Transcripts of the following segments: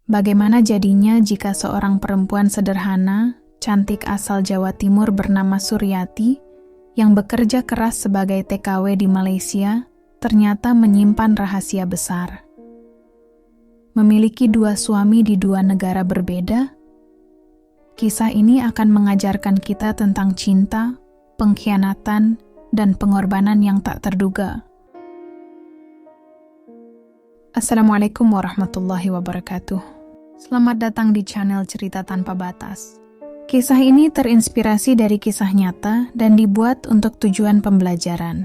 Bagaimana jadinya jika seorang perempuan sederhana, cantik asal Jawa Timur bernama Suryati, yang bekerja keras sebagai TKW di Malaysia, ternyata menyimpan rahasia besar. Memiliki 2 suami di 2 negara berbeda? Kisah ini akan mengajarkan kita tentang cinta, pengkhianatan, dan pengorbanan yang tak terduga. Assalamualaikum warahmatullahi wabarakatuh. Selamat datang di channel Cerita Tanpa Batas. Kisah ini terinspirasi dari kisah nyata dan dibuat untuk tujuan pembelajaran.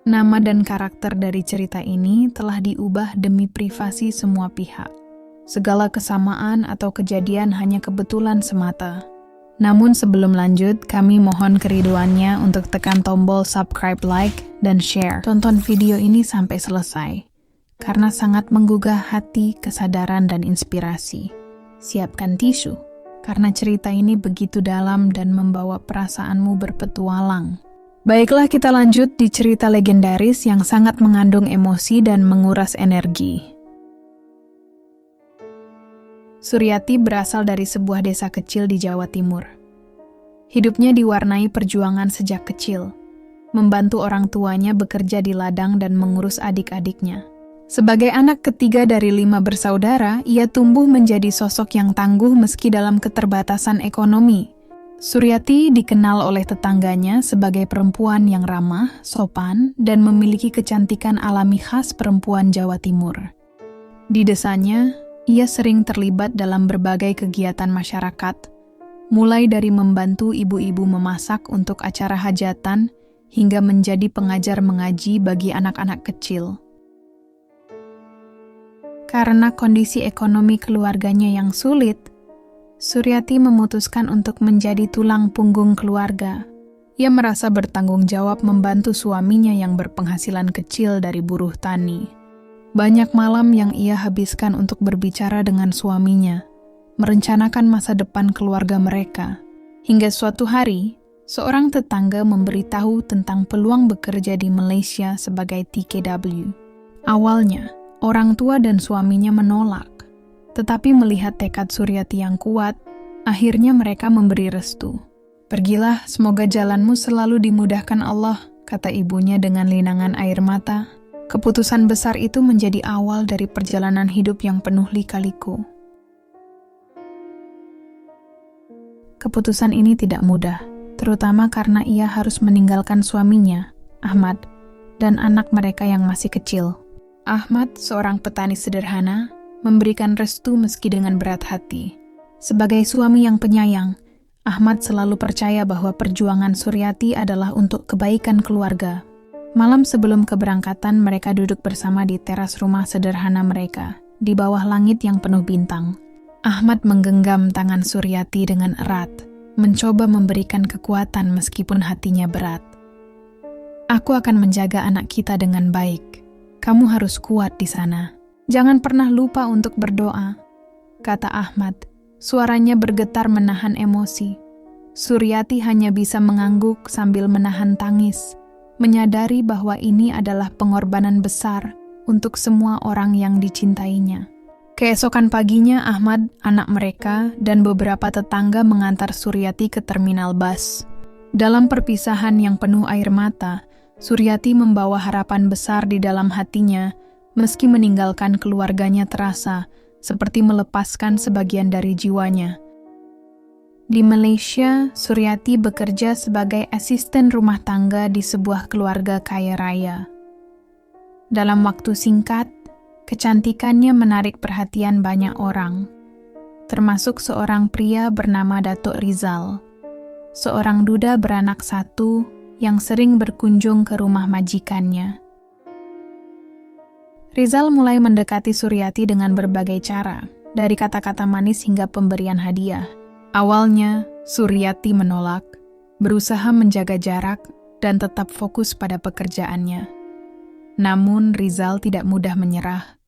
Nama dan karakter dari cerita ini telah diubah demi privasi semua pihak. Segala kesamaan atau kejadian hanya kebetulan semata. Namun sebelum lanjut, kami mohon keriduannya untuk tekan tombol subscribe, like, dan share. Tonton video ini sampai selesai, karena sangat menggugah hati, kesadaran, dan inspirasi. Siapkan tisu, karena cerita ini begitu dalam dan membawa perasaanmu berpetualang. Baiklah, kita lanjut di cerita legendaris yang sangat mengandung emosi dan menguras energi. Suryati berasal dari sebuah desa kecil di Jawa Timur. Hidupnya diwarnai perjuangan sejak kecil, membantu orang tuanya bekerja di ladang dan mengurus adik-adiknya. Sebagai anak ketiga dari 5 bersaudara, ia tumbuh menjadi sosok yang tangguh meski dalam keterbatasan ekonomi. Suryati dikenal oleh tetangganya sebagai perempuan yang ramah, sopan, dan memiliki kecantikan alami khas perempuan Jawa Timur. Di desanya, ia sering terlibat dalam berbagai kegiatan masyarakat, mulai dari membantu ibu-ibu memasak untuk acara hajatan, hingga menjadi pengajar mengaji bagi anak-anak kecil. Karena kondisi ekonomi keluarganya yang sulit, Suryati memutuskan untuk menjadi tulang punggung keluarga. Ia merasa bertanggung jawab membantu suaminya yang berpenghasilan kecil dari buruh tani. Banyak malam yang ia habiskan untuk berbicara dengan suaminya, merencanakan masa depan keluarga mereka. Hingga suatu hari, seorang tetangga memberitahu tentang peluang bekerja di Malaysia sebagai TKW. Awalnya, orang tua dan suaminya menolak, tetapi melihat tekad Suryati yang kuat, akhirnya mereka memberi restu. "Pergilah, semoga jalanmu selalu dimudahkan Allah," kata ibunya dengan linangan air mata. Keputusan besar itu menjadi awal dari perjalanan hidup yang penuh lika-liku. Keputusan ini tidak mudah, terutama karena ia harus meninggalkan suaminya, Ahmad, dan anak mereka yang masih kecil. Ahmad, seorang petani sederhana, memberikan restu meski dengan berat hati. Sebagai suami yang penyayang, Ahmad selalu percaya bahwa perjuangan Suryati adalah untuk kebaikan keluarga. Malam sebelum keberangkatan, mereka duduk bersama di teras rumah sederhana mereka, di bawah langit yang penuh bintang. Ahmad menggenggam tangan Suryati dengan erat, mencoba memberikan kekuatan meskipun hatinya berat. "Aku akan menjaga anak kita dengan baik. Kamu harus kuat di sana. Jangan pernah lupa untuk berdoa," kata Ahmad. Suaranya bergetar menahan emosi. Suryati hanya bisa mengangguk sambil menahan tangis, menyadari bahwa ini adalah pengorbanan besar untuk semua orang yang dicintainya. Keesokan paginya, Ahmad, anak mereka, dan beberapa tetangga mengantar Suryati ke terminal bus. Dalam perpisahan yang penuh air mata, Suryati membawa harapan besar di dalam hatinya, meski meninggalkan keluarganya terasa seperti melepaskan sebagian dari jiwanya. Di Malaysia, Suryati bekerja sebagai asisten rumah tangga di sebuah keluarga kaya raya. Dalam waktu singkat, kecantikannya menarik perhatian banyak orang, termasuk seorang pria bernama Datuk Rizal, seorang duda beranak 1 yang sering berkunjung ke rumah majikannya. Rizal mulai mendekati Suryati dengan berbagai cara, dari kata-kata manis hingga pemberian hadiah. Awalnya, Suryati menolak, berusaha menjaga jarak, dan tetap fokus pada pekerjaannya. Namun, Rizal tidak mudah menyerah.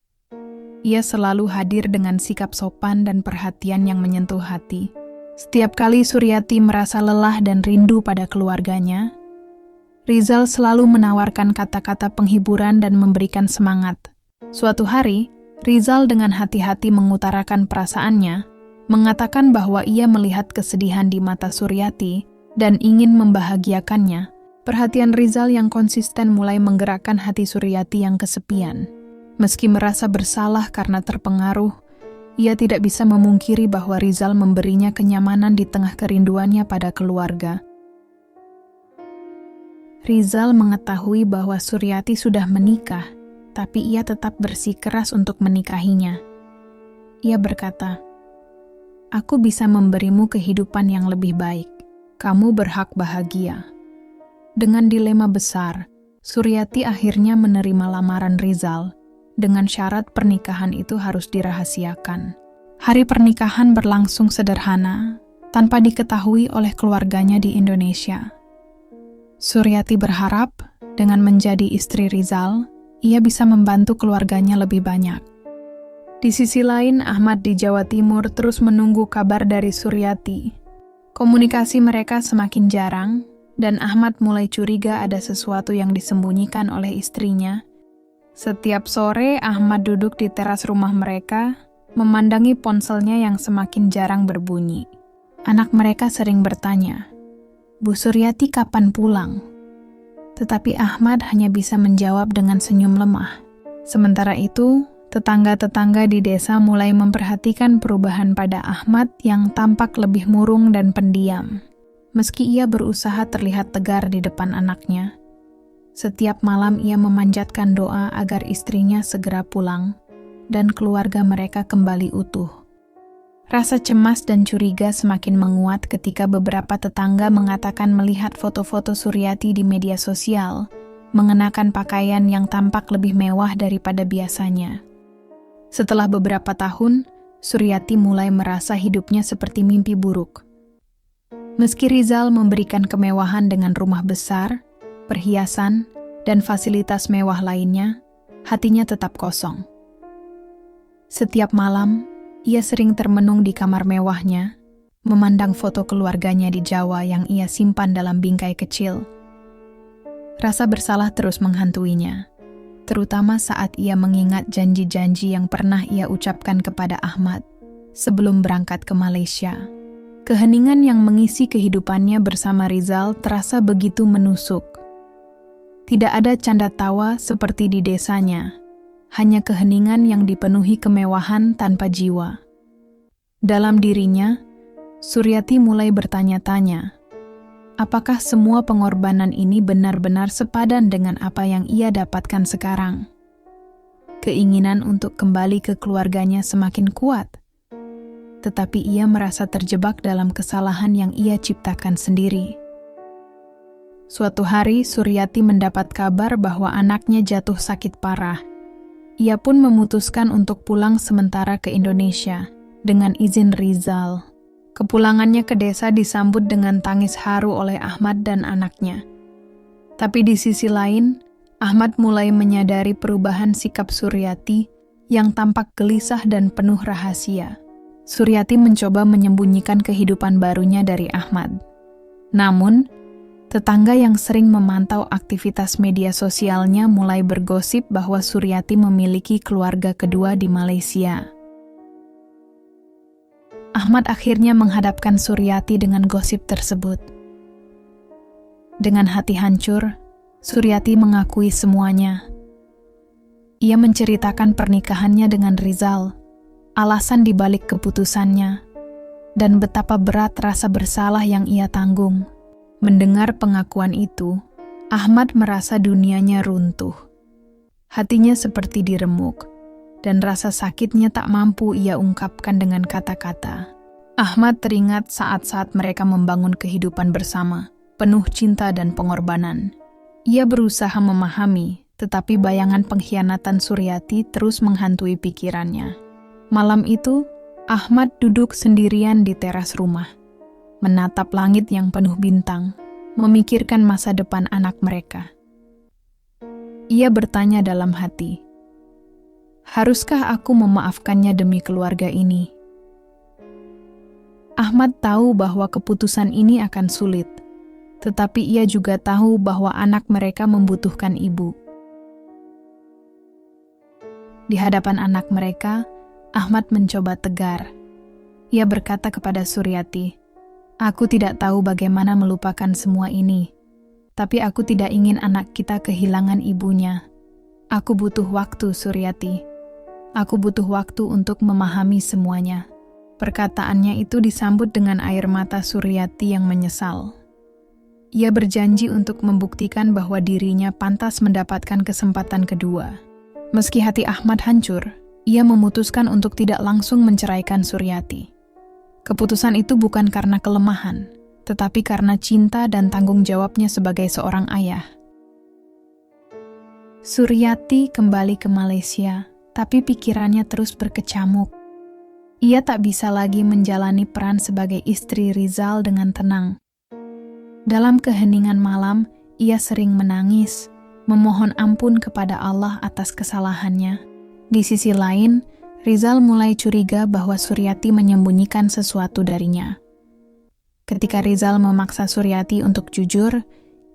Ia selalu hadir dengan sikap sopan dan perhatian yang menyentuh hati. Setiap kali Suryati merasa lelah dan rindu pada keluarganya, Rizal selalu menawarkan kata-kata penghiburan dan memberikan semangat. Suatu hari, Rizal dengan hati-hati mengutarakan perasaannya, mengatakan bahwa ia melihat kesedihan di mata Suryati dan ingin membahagiakannya. Perhatian Rizal yang konsisten mulai menggerakkan hati Suryati yang kesepian. Meski merasa bersalah karena terpengaruh, ia tidak bisa memungkiri bahwa Rizal memberinya kenyamanan di tengah kerinduannya pada keluarga. Rizal mengetahui bahwa Suryati sudah menikah, tapi ia tetap bersikeras untuk menikahinya. Ia berkata, "Aku bisa memberimu kehidupan yang lebih baik. Kamu berhak bahagia." Dengan dilema besar, Suryati akhirnya menerima lamaran Rizal dengan syarat pernikahan itu harus dirahasiakan. Hari pernikahan berlangsung sederhana, tanpa diketahui oleh keluarganya di Indonesia. Suryati berharap dengan menjadi istri Rizal, ia bisa membantu keluarganya lebih banyak. Di sisi lain, Ahmad di Jawa Timur terus menunggu kabar dari Suryati. Komunikasi mereka semakin jarang, dan Ahmad mulai curiga ada sesuatu yang disembunyikan oleh istrinya. Setiap sore, Ahmad duduk di teras rumah mereka, memandangi ponselnya yang semakin jarang berbunyi. Anak mereka sering bertanya, "Bu Suryati kapan pulang?" Tetapi Ahmad hanya bisa menjawab dengan senyum lemah. Sementara itu, tetangga-tetangga di desa mulai memperhatikan perubahan pada Ahmad yang tampak lebih murung dan pendiam. Meski ia berusaha terlihat tegar di depan anaknya, setiap malam ia memanjatkan doa agar istrinya segera pulang dan keluarga mereka kembali utuh. Rasa cemas dan curiga semakin menguat ketika beberapa tetangga mengatakan melihat foto-foto Suryati di media sosial, mengenakan pakaian yang tampak lebih mewah daripada biasanya. Setelah beberapa tahun, Suryati mulai merasa hidupnya seperti mimpi buruk. Meski Rizal memberikan kemewahan dengan rumah besar, perhiasan, dan fasilitas mewah lainnya, hatinya tetap kosong. Setiap malam, ia sering termenung di kamar mewahnya, memandang foto keluarganya di Jawa yang ia simpan dalam bingkai kecil. Rasa bersalah terus menghantuinya, terutama saat ia mengingat janji-janji yang pernah ia ucapkan kepada Ahmad sebelum berangkat ke Malaysia. Keheningan yang mengisi kehidupannya bersama Rizal terasa begitu menusuk. Tidak ada canda tawa seperti di desanya, hanya keheningan yang dipenuhi kemewahan tanpa jiwa. Dalam dirinya, Suryati mulai bertanya-tanya, apakah semua pengorbanan ini benar-benar sepadan dengan apa yang ia dapatkan sekarang? Keinginan untuk kembali ke keluarganya semakin kuat, tetapi ia merasa terjebak dalam kesalahan yang ia ciptakan sendiri. Suatu hari, Suryati mendapat kabar bahwa anaknya jatuh sakit parah. Ia pun memutuskan untuk pulang sementara ke Indonesia dengan izin Rizal. Kepulangannya ke desa disambut dengan tangis haru oleh Ahmad dan anaknya. Tapi di sisi lain, Ahmad mulai menyadari perubahan sikap Suryati yang tampak gelisah dan penuh rahasia. Suryati mencoba menyembunyikan kehidupan barunya dari Ahmad. Namun, tetangga yang sering memantau aktivitas media sosialnya mulai bergosip bahwa Suryati memiliki keluarga kedua di Malaysia. Ahmad akhirnya menghadapkan Suryati dengan gosip tersebut. Dengan hati hancur, Suryati mengakui semuanya. Ia menceritakan pernikahannya dengan Rizal, alasan dibalik keputusannya, dan betapa berat rasa bersalah yang ia tanggung. Mendengar pengakuan itu, Ahmad merasa dunianya runtuh. Hatinya seperti diremuk, dan rasa sakitnya tak mampu ia ungkapkan dengan kata-kata. Ahmad teringat saat-saat mereka membangun kehidupan bersama, penuh cinta dan pengorbanan. Ia berusaha memahami, tetapi bayangan pengkhianatan Suryati terus menghantui pikirannya. Malam itu, Ahmad duduk sendirian di teras rumah, menatap langit yang penuh bintang, memikirkan masa depan anak mereka. Ia bertanya dalam hati, haruskah aku memaafkannya demi keluarga ini? Ahmad tahu bahwa keputusan ini akan sulit, tetapi ia juga tahu bahwa anak mereka membutuhkan ibu. Di hadapan anak mereka, Ahmad mencoba tegar. Ia berkata kepada Suryati, "Aku tidak tahu bagaimana melupakan semua ini, tapi aku tidak ingin anak kita kehilangan ibunya. Aku butuh waktu, Suryati. Aku butuh waktu untuk memahami semuanya." Perkataannya itu disambut dengan air mata Suryati yang menyesal. Ia berjanji untuk membuktikan bahwa dirinya pantas mendapatkan kesempatan kedua. Meski hati Ahmad hancur, ia memutuskan untuk tidak langsung menceraikan Suryati. Keputusan itu bukan karena kelemahan, tetapi karena cinta dan tanggung jawabnya sebagai seorang ayah. Suryati kembali ke Malaysia, tapi pikirannya terus berkecamuk. Ia tak bisa lagi menjalani peran sebagai istri Rizal dengan tenang. Dalam keheningan malam, ia sering menangis, memohon ampun kepada Allah atas kesalahannya. Di sisi lain, Rizal mulai curiga bahwa Suryati menyembunyikan sesuatu darinya. Ketika Rizal memaksa Suryati untuk jujur,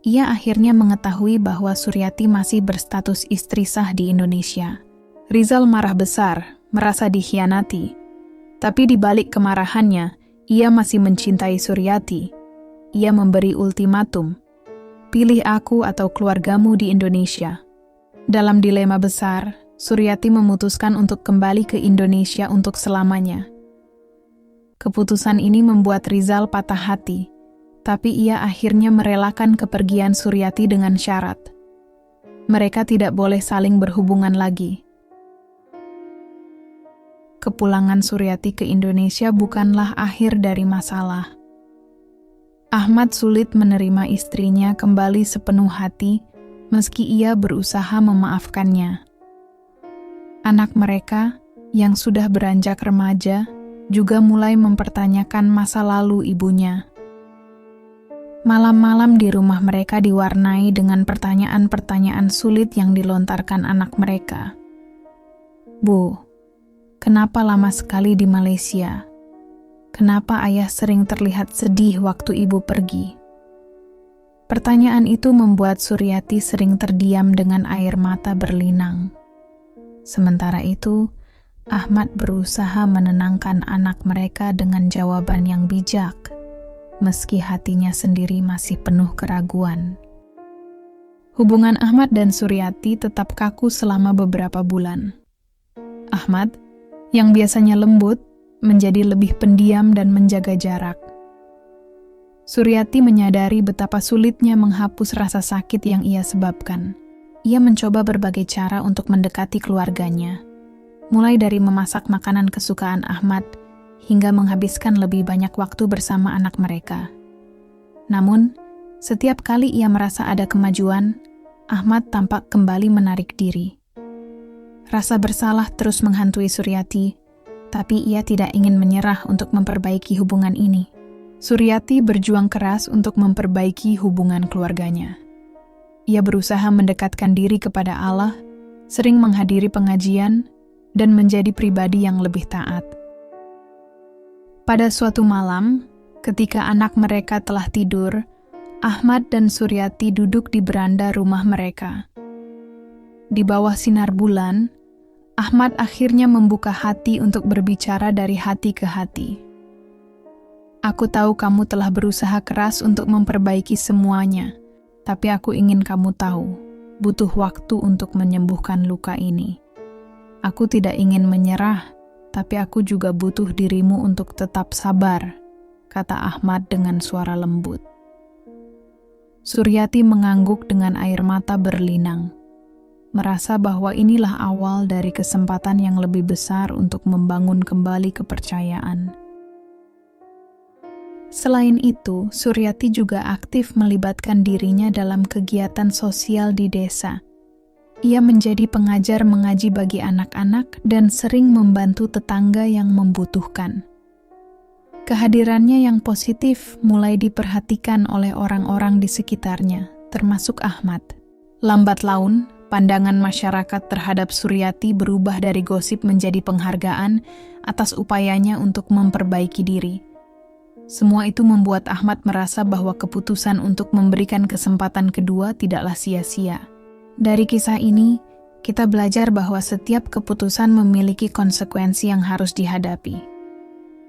ia akhirnya mengetahui bahwa Suryati masih berstatus istri sah di Indonesia. Rizal marah besar, merasa dikhianati. Tapi di balik kemarahannya, ia masih mencintai Suryati. Ia memberi ultimatum, "Pilih aku atau keluargamu di Indonesia." Dalam dilema besar, Suryati memutuskan untuk kembali ke Indonesia untuk selamanya. Keputusan ini membuat Rizal patah hati, tapi ia akhirnya merelakan kepergian Suryati dengan syarat. Mereka tidak boleh saling berhubungan lagi. Kepulangan Suryati ke Indonesia bukanlah akhir dari masalah. Ahmad sulit menerima istrinya kembali sepenuh hati, meski ia berusaha memaafkannya. Anak mereka, yang sudah beranjak remaja, juga mulai mempertanyakan masa lalu ibunya. Malam-malam di rumah mereka diwarnai dengan pertanyaan-pertanyaan sulit yang dilontarkan anak mereka. "Bu, kenapa lama sekali di Malaysia? Kenapa ayah sering terlihat sedih waktu ibu pergi?" Pertanyaan itu membuat Suryati sering terdiam dengan air mata berlinang. Sementara itu, Ahmad berusaha menenangkan anak mereka dengan jawaban yang bijak, meski hatinya sendiri masih penuh keraguan. Hubungan Ahmad dan Suryati tetap kaku selama beberapa bulan. Ahmad, yang biasanya lembut, menjadi lebih pendiam dan menjaga jarak. Suryati menyadari betapa sulitnya menghapus rasa sakit yang ia sebabkan. Ia mencoba berbagai cara untuk mendekati keluarganya, mulai dari memasak makanan kesukaan Ahmad hingga menghabiskan lebih banyak waktu bersama anak mereka. Namun, setiap kali ia merasa ada kemajuan, Ahmad tampak kembali menarik diri. Rasa bersalah terus menghantui Suryati, tapi ia tidak ingin menyerah untuk memperbaiki hubungan ini. Suryati berjuang keras untuk memperbaiki hubungan keluarganya. Ia berusaha mendekatkan diri kepada Allah, sering menghadiri pengajian, dan menjadi pribadi yang lebih taat. Pada suatu malam, ketika anak mereka telah tidur, Ahmad dan Suryati duduk di beranda rumah mereka. Di bawah sinar bulan, Ahmad akhirnya membuka hati untuk berbicara dari hati ke hati. "Aku tahu kamu telah berusaha keras untuk memperbaiki semuanya, tapi aku ingin kamu tahu, butuh waktu untuk menyembuhkan luka ini. Aku tidak ingin menyerah, tapi aku juga butuh dirimu untuk tetap sabar," kata Ahmad dengan suara lembut. Suryati mengangguk dengan air mata berlinang, merasa bahwa inilah awal dari kesempatan yang lebih besar untuk membangun kembali kepercayaan. Selain itu, Suryati juga aktif melibatkan dirinya dalam kegiatan sosial di desa. Ia menjadi pengajar mengaji bagi anak-anak dan sering membantu tetangga yang membutuhkan. Kehadirannya yang positif mulai diperhatikan oleh orang-orang di sekitarnya, termasuk Ahmad. Lambat laun, pandangan masyarakat terhadap Suryati berubah dari gosip menjadi penghargaan atas upayanya untuk memperbaiki diri. Semua itu membuat Ahmad merasa bahwa keputusan untuk memberikan kesempatan kedua tidaklah sia-sia. Dari kisah ini, kita belajar bahwa setiap keputusan memiliki konsekuensi yang harus dihadapi.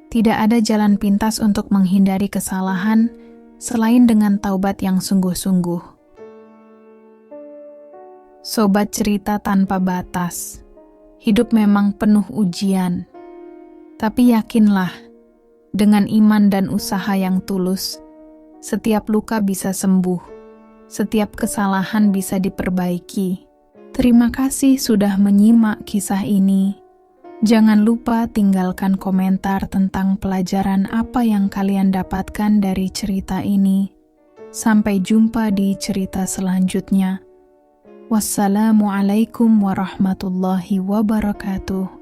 Tidak ada jalan pintas untuk menghindari kesalahan selain dengan taubat yang sungguh-sungguh. Sobat cerita tanpa batas, hidup memang penuh ujian. Tapi yakinlah, dengan iman dan usaha yang tulus, setiap luka bisa sembuh, setiap kesalahan bisa diperbaiki. Terima kasih sudah menyimak kisah ini. Jangan lupa tinggalkan komentar tentang pelajaran apa yang kalian dapatkan dari cerita ini. Sampai jumpa di cerita selanjutnya. Wassalamualaikum warahmatullahi wabarakatuh.